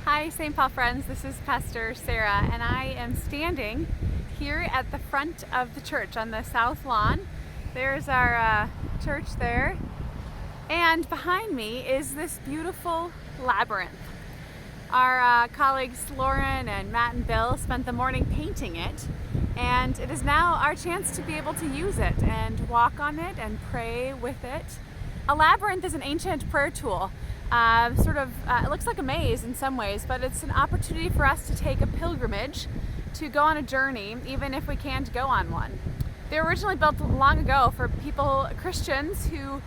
Hi St. Paul friends, this is Pastor Sara and I am standing here at the front of the church on the south lawn. There's our church there, and behind me is this beautiful labyrinth. Our colleagues Lauren and Matt and Bill spent the morning painting it, and it is now our chance to be able to use it and walk on it and pray with it. A labyrinth is an ancient prayer tool. It looks like a maze in some ways, but it's an opportunity for us to take a pilgrimage, to go on a journey, even if we can't go on one. They were originally built long ago for Christians who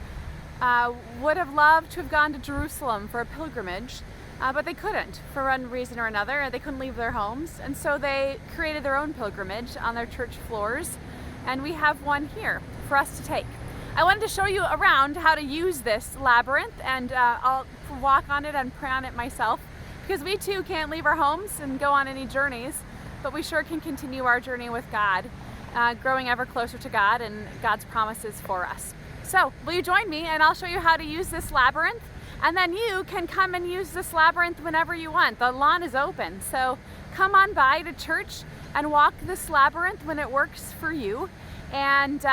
would have loved to have gone to Jerusalem for a pilgrimage, but they couldn't for one reason or another. They couldn't leave their homes, and so they created their own pilgrimage on their church floors, and we have one here for us to take. I wanted to show you around how to use this labyrinth, and I'll walk on it and pray on it myself, because we too can't leave our homes and go on any journeys, but we sure can continue our journey with God, growing ever closer to God and God's promises for us. So will you join me, and I'll show you how to use this labyrinth, and then you can come and use this labyrinth whenever you want. The lawn is open, so come on by to church and walk this labyrinth when it works for you, and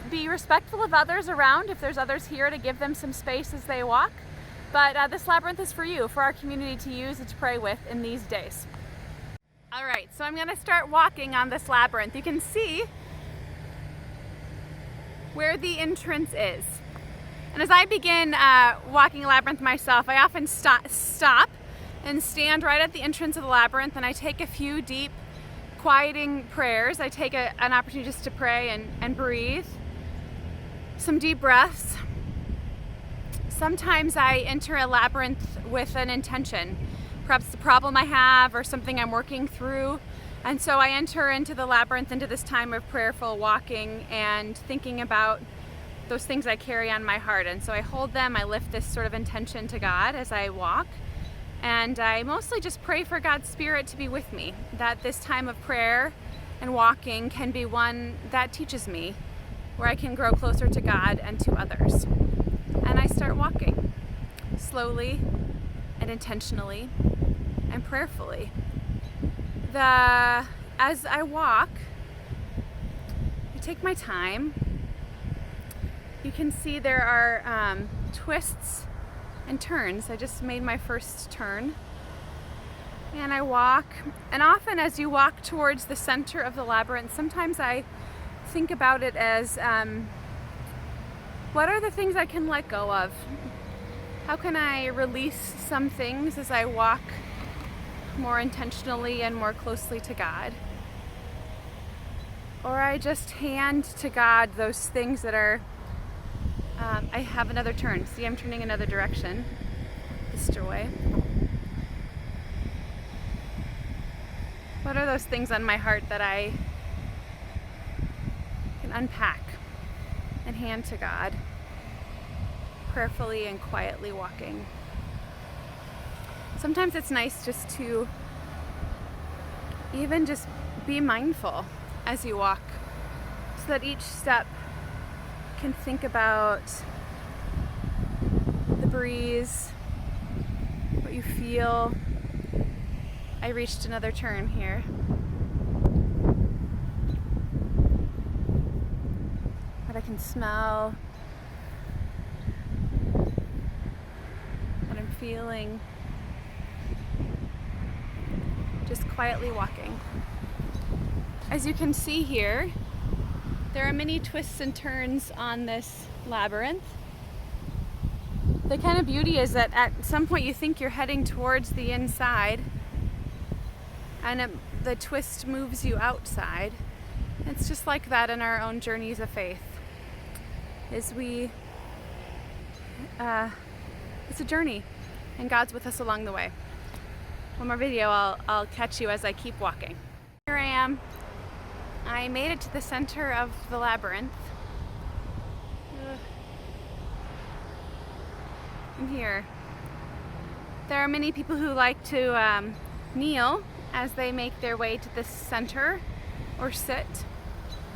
be respectful of others around if there's others here, to give them some space as they walk. But this labyrinth is for you, for our community to use and to pray with in these days. All right, so I'm gonna start walking on this labyrinth. You can see where the entrance is. And as I begin walking a labyrinth myself, I often stop and stand right at the entrance of the labyrinth, and I take a few deep, quieting prayers. I take an opportunity just to pray and breathe. Some deep breaths. Sometimes I enter a labyrinth with an intention, perhaps the problem I have or something I'm working through. And so I enter into the labyrinth, into this time of prayerful walking and thinking about those things I carry on my heart. And so I hold them, I lift this sort of intention to God as I walk. And I mostly just pray for God's Spirit to be with me, that this time of prayer and walking can be one that teaches me, where I can grow closer to God and to others. And I start walking slowly and intentionally and prayerfully. As I walk, I take my time. You can see there are twists and turns. I just made my first turn. And I walk, and often as you walk towards the center of the labyrinth, sometimes I think about it as what are the things I can let go of? How can I release some things as I walk more intentionally and more closely to God? Or I just hand to God those things that are, I have another turn. See, I'm turning another direction, this way. What are those things on my heart that I can unpack and hand to God, prayerfully and quietly walking? Sometimes it's nice just to even just be mindful as you walk, so that each step can think about the breeze, what you feel. I reached another turn here. What I can smell, what I'm feeling. Just quietly walking. As you can see here, there are many twists and turns on this labyrinth. The kind of beauty is that at some point you think you're heading towards the inside, and the twist moves you outside. It's just like that in our own journeys of faith. It's a journey, and God's with us along the way. One more video, I'll catch you as I keep walking. Here I am. I made it to the center of the labyrinth. I'm here. There are many people who like to kneel as they make their way to the center, or sit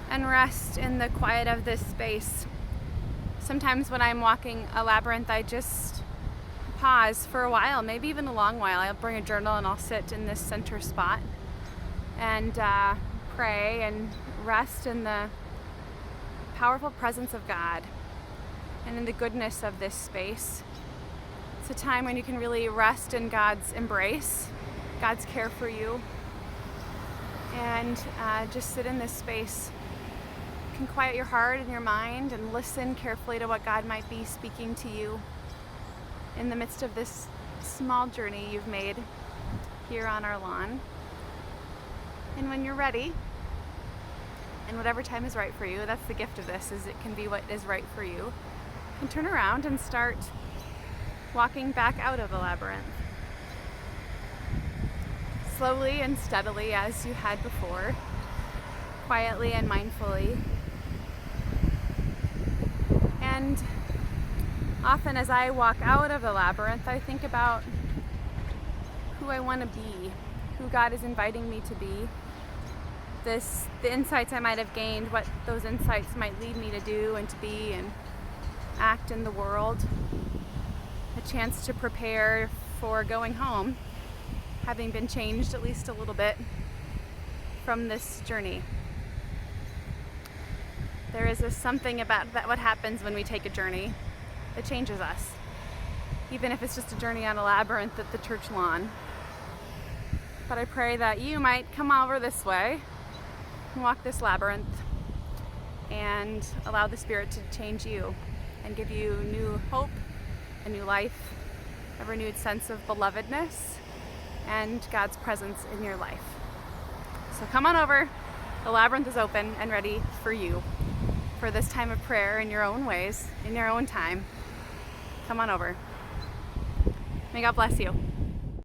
and rest in the quiet of this space. Sometimes when I'm walking a labyrinth, I just pause for a while, maybe even a long while. I'll bring a journal and I'll sit in this center spot and pray and rest in the powerful presence of God and in the goodness of this space. It's a time when you can really rest in God's embrace, God's care for you, and just sit in this space. You can quiet your heart and your mind and listen carefully to what God might be speaking to you in the midst of this small journey you've made here on our lawn. And when you're ready, and whatever time is right for you, that's the gift of this, is it can be what is right for you. You can turn around and start walking back out of the labyrinth. Slowly and steadily as you had before, quietly and mindfully. And often as I walk out of the labyrinth, I think about who I want to be, who God is inviting me to be. The insights I might have gained, what those insights might lead me to do and to be and act in the world. A chance to prepare for going home, having been changed at least a little bit from this journey. There is something about that what happens when we take a journey that changes us, even if it's just a journey on a labyrinth at the church lawn. But I pray that you might come over this way and walk this labyrinth and allow the Spirit to change you and give you new hope, a new life, a renewed sense of belovedness and God's presence in your life. So come on over. The labyrinth is open and ready for you for this time of prayer in your own ways, in your own time. Come on over. May God bless you.